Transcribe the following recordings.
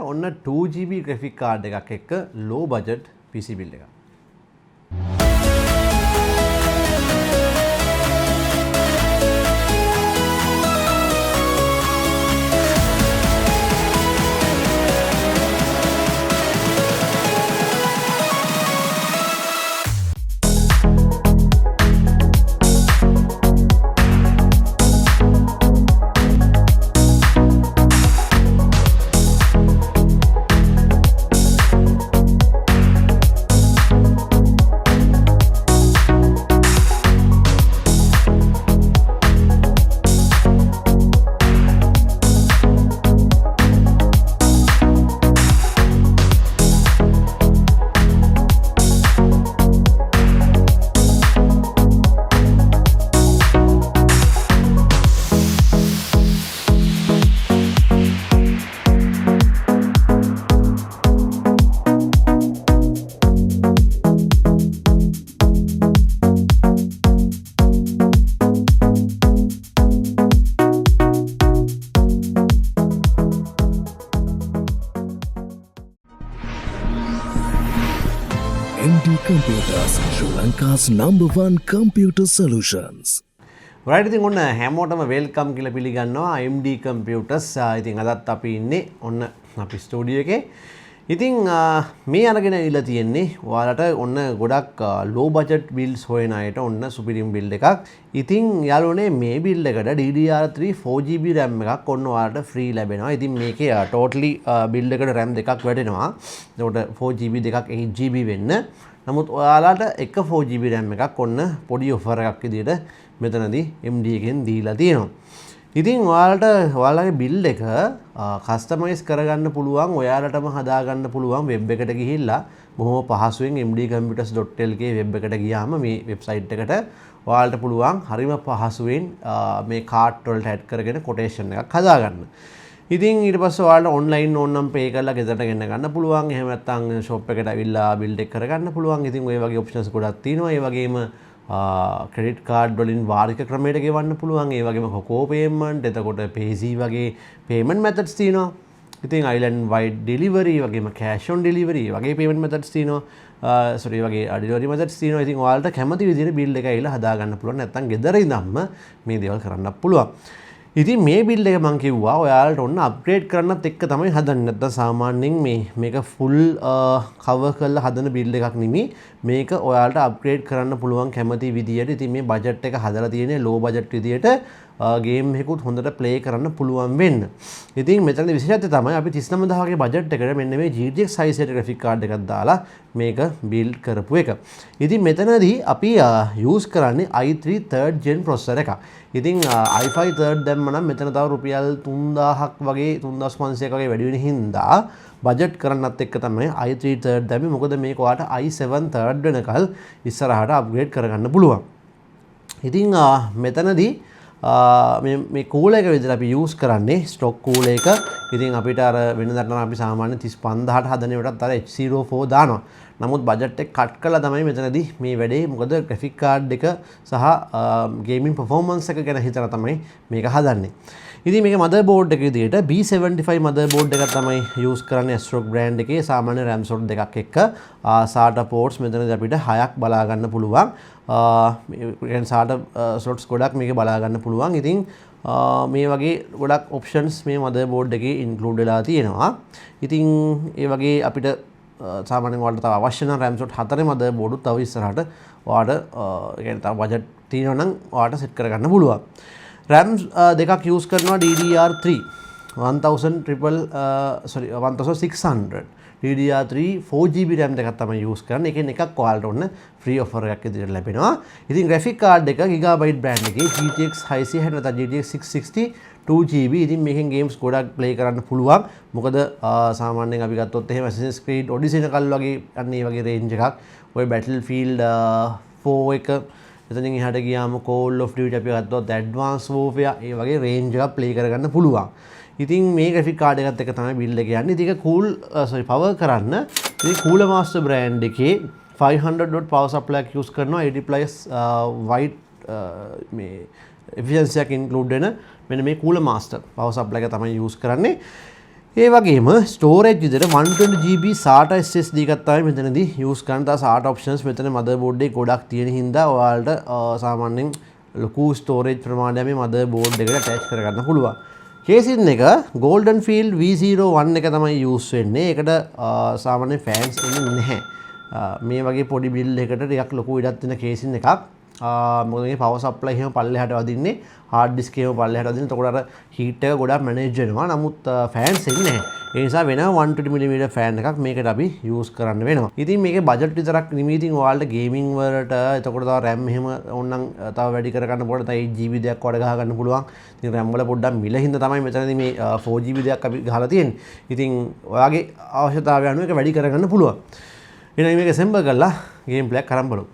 ඔන්න 2GB graphic card එකක් එක්ක low budget PC build එකක්. Computers, Sri Lanka's #1 computer solutions. right ඉතින් ඔන්න හැමෝටම වෙල්කම් කියලා පිළිගන්නවා AMD computers. ඉතින් අදත් අපි ඉන්නේ ඔන්න අපි ස්ටුඩියෝ එකේ. ඉතින් මේ අරගෙන ඉලා තියෙන්නේ ඔයාලට ඔන්න ගොඩක් low budget builds හොයන අයට ඔන්න සුපිරිම build එකක්. ඉතින් යාළුවනේ මේ build එකට DDR3 4GB RAM එකක් ඔන්න ඔයාලට free ලැබෙනවා. ඉතින් මේකේ totally build එකට RAM දෙකක් වැටෙනවා. එතකොට 4GB දෙකක් 8GB වෙන්න. නමුත් ඔයාලට එක 4GB RAM එකක් ඔන්න පොඩි ඔෆර් එකක් විදිහට මෙතනදී MD එකෙන් දීලා තියෙනවා. ඉතින් ඔයාලගේ බිල්ඩ් එක කස්ටමයිස් කරගන්න පුළුවන්, ඔයාලටම හදාගන්න පුළුවන් වෙබ් එකට ගිහිල්ලා බොහොම පහසුවෙන් mdcomputers.lk වෙබ් එකට ගියාම මේ වෙබ්සයිට් එකට ඔයාලට පුළුවන් හරිම පහසුවෙන් මේ කාර්ට් වලට ඇඩ් කරගෙන කොටේෂන් එකක් හදාගන්න. ඉතින් ඊට පස්සේ ඔයාලට ඔන්ලයින් ඕනනම් පේ කරලා ගෙදරට ගෙන්න ගන්න පුළුවන්. එහෙම නැත්නම් ෂොප් එකට ඇවිල්ලා බිල්ඩ් එක කරගන්න පුළුවන්. ඉතින් ඔය වගේ ඔප්ෂන්ස් ගොඩක් තියෙනවා. ඒ වගේම ක්‍රෙඩිට් කාඩ් වලින් වාරික ක්‍රමයට ගෙවන්න පුළුවන්. ඒ වගේම කොකෝ පේමන්ට්, එතකොට පේසී වගේ පේමන්ට් මෙතඩ්ස් තියෙනවා. ඉතින් අයිලන්ඩ් වයිඩ් ඩෙලිවරි වගේම කෑෂ් ඔන් ඩෙලිවරි වගේ පේමන්ට් මෙතඩ්ස් තියෙනවා. සෝරි වගේ ඩෙලිවරි මෙතඩ්ස් තියෙනවා. ඉතින් ඔයාලට කැමති විදිහට බිල්ඩ් එක ඇවිල්ලා හදා ගන්න පුළුවන්. නැත්නම් ගෙදර ඉඳන්ම මේ දේවල් කරන්න පුළුවන්. ඉතින් මේ බිල්ඩ් එක මම කිව්වා ඔයාලට ඔන්න අප්ග්‍රේඩ් කරන්නත් එක්ක තමයි හදන්නේ. නැත්නම් සාමාන්‍යයෙන් මේක ෆුල් කවර් කරලා හදන බිල්ඩ් එකක් නෙමෙයි. මේක ඔයාලට අප්ග්‍රේඩ් කරන්න පුළුවන් කැමති විදියට. ඉතින් මේ බජට් එක හදලා තියෙන්නේ ලෝ බජට් විදියට ගේම් එකකුත් හොඳට ප්ලේ කරන්න පුළුවන් වෙන්න. ඉතින් මෙතනදී විශේෂත්වය තමයි අපි 39000 ගේ බජට් එකට මෙන්න මේ GTX 600 graphic card එකක් දාලා මේක බිල්ඩ් කරපු එක. ඉතින් මෙතනදී අපි යූස් කරන්නේ i3 3rd gen processor එකක්. ඉතින් i5 3rd දැම්ම නම් මෙතන තව රුපියල් 3000ක් වගේ 3500ක් වගේ වැඩි වෙන හින්දා බජට් කරන්නත් එක්ක තමයි i3 3rd දැම්මේ. මොකද මේක ඔයාලට i7 3rd වෙනකල් ඉස්සරහට අප්ග්‍රේඩ් කරගන්න පුළුවන්. ඉතින් මෙතනදී මේ කූල එක විදිහට අපි යූස් කරන්නේ ස්ටොක් කූල එක. ඉතින් අපිට අර වෙනදාට නම් අපි සාමාන්‍යයෙන් 35000ට හදන ඒවාටත් අර H04 දානවා. නමුත් බජට් එක කට් කළා තමයි මෙතනදී මේ වැඩේ. මොකද ග්‍රැෆික් කාඩ් එක සහ ගේමින් පර්ෆෝමන්ස් එක ගැන හිතලා තමයි මේක හදන්නේ. ඉතින් මේක මදර්බෝඩ් එක විදිහට B75 මදර්බෝඩ් එකක් තමයි යූස් කරන්නේ ASRock brand එකේ සාමාන්‍ය RAM slot දෙකක් එක්ක. SATA ports මෙතනදී අපිට 6ක් බලා ගන්න පුළුවන්. يعني SATA slots ගොඩක් මේකේ බලා ගන්න පුළුවන්. ඉතින් මේ වගේ ගොඩක් ඔප්ෂන්ස් මේ මදර්බෝඩ් එකේ ඉන්ක්ලූඩ් වෙලා තියෙනවා. ඉතින් ඒ වගේ අපිට සාමාන්‍යයෙන් ඔයාලට තව අවශ්‍ය නම් RAM slot 4 මදර්බෝඩ් උත් තව ඉස්සරහට ඔයාලට يعني තව බජට් තියෙනවා නම් ඔයාලට සෙට් කරගන්න පුළුවන්. RAM දෙකක් යූස් කරනවා DDR3 1600 DDR3 4GB RAM දෙකක් තමයි යූස් කරන්නේ. එකෙන් එකක් ඔයාලට ඔන්න ෆ්‍රී ඔෆර් එකක් විදිහට ලැබෙනවා. ඉතින් ග්‍රැෆික් කාඩ් එක Gigabyte brand එකේ GTX 660 නැත්නම් GTX 660 2GB. ඉතින් මේකෙන් ගේම්ස් ගොඩක් ප්ලේ කරන්න පුළුවන්. මොකද සාමාන්‍යයෙන් අපි ගත්තොත් එහෙම Assassin's Creed Odyssey එකල් වගේ අන්න ඒ වගේ රේන්ජ් එකක්. ඔය Battlefield 4 එක එතනින් එහාට ගියාම Call of Duty අපි ගත්තොත් Advanced Warfare ඒ වගේ රේන්ජ් එකක් ප්ලේ කරගන්න පුළුවන්. ඉතින් මේ graphic card එකත් එක තමයි build එක යන්නේ. ඉතින් ඒක power කරන්න ඉතින් Cooler Master brand එකේ 500 watt power supply එක use කරනවා 80 plus white මේ efficiency එක include වෙන මෙන්න මේ Cooler Master power supply එක තමයි use කරන්නේ. ඒ වගේම ස්ටෝරේජ් විදිහට 120GB SATA SSD එකක් තමයි මෙතනදී යූස් කරන්න. තව SATA options මෙතන motherboard එකේ ගොඩක් තියෙන හින්දා ඔයාලට සාමාන්‍යයෙන් ලොකු ස්ටෝරේජ් ප්‍රමාණයක් මේ motherboard එකට attach කරගන්න පුළුවන්. කේසින් එක Golden Field V01 එක තමයි යූස් වෙන්නේ. ඒකට සාමාන්‍යයෙන් fans එන්නේ නැහැ. මේ වගේ පොඩි බිල් එකකට ටිකක් ලොකු ඉඩක් තියෙන කේසින් එකක්. මොකද මේ power supply එහෙම පල්ලෙහාට වදින්නේ, hard disk එහෙම පල්ලෙහාට වදින්නේ. එතකොට අර heat එක ගොඩක් manage වෙනවා. නමුත් fans එන්නේ නැහැ. ඒ නිසා වෙන 120mm fan එකක් මේකට අපි use කරන්න වෙනවා. ඉතින් මේකේ budget විතරක් නෙමෙයි. ඉතින් ඔයාලට gaming වලට එතකොට තව RAM එහෙම ඕනනම් තව වැඩි කරගන්න පුළුවන්. තව 8GB දෙයක් වඩ ගහ ගන්න පුළුවන්. ඉතින් RAM වල පොඩ්ඩක් මිල හින්දා තමයි මෙතනදී මේ 4GB දෙයක් අපි ගහලා තියෙන්නේ. ඉතින් ඔයාගේ අවශ්‍යතාවය අනුව ඒක වැඩි කරගන්න පුළුවන්. එහෙනම් මේක assemble කරලා game play එකක් කරන් බලමු.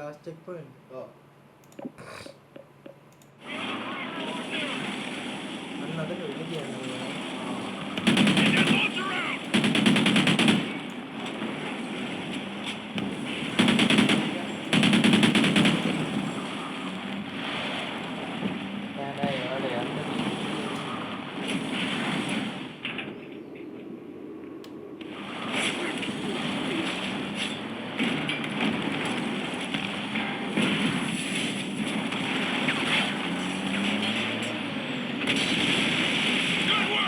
last checkpoint. Oh. Another video. Good work!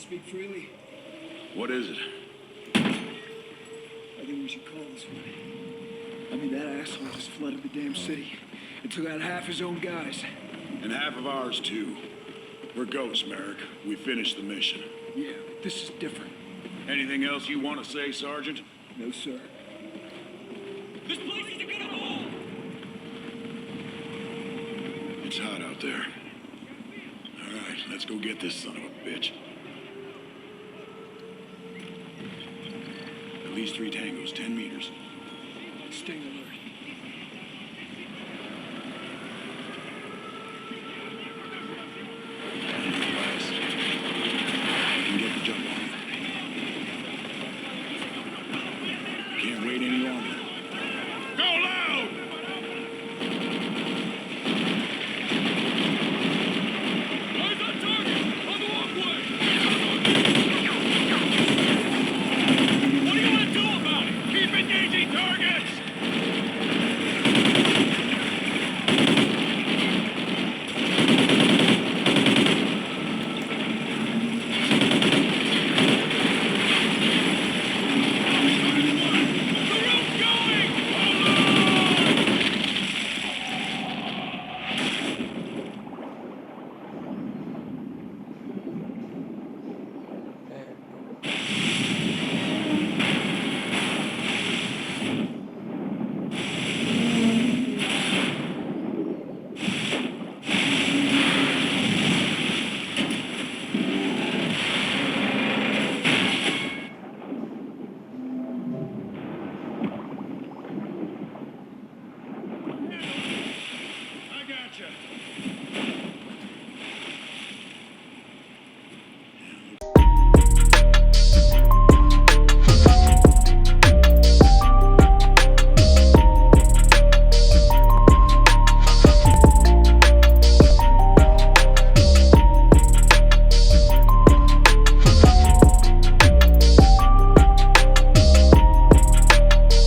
speak freely? What is it? I think we should call this one. I mean, that asshole just flooded the damn city and took out half his own guys. And half of ours, too. We're ghosts, Merrick. We finished the mission. Yeah, but this is different. Anything else you want to say, Sergeant? No, sir. This place is a good hole! It's hot out there. All right, let's go get this son of a bitch. At least 3 tangos, 10 meters. Stay alert.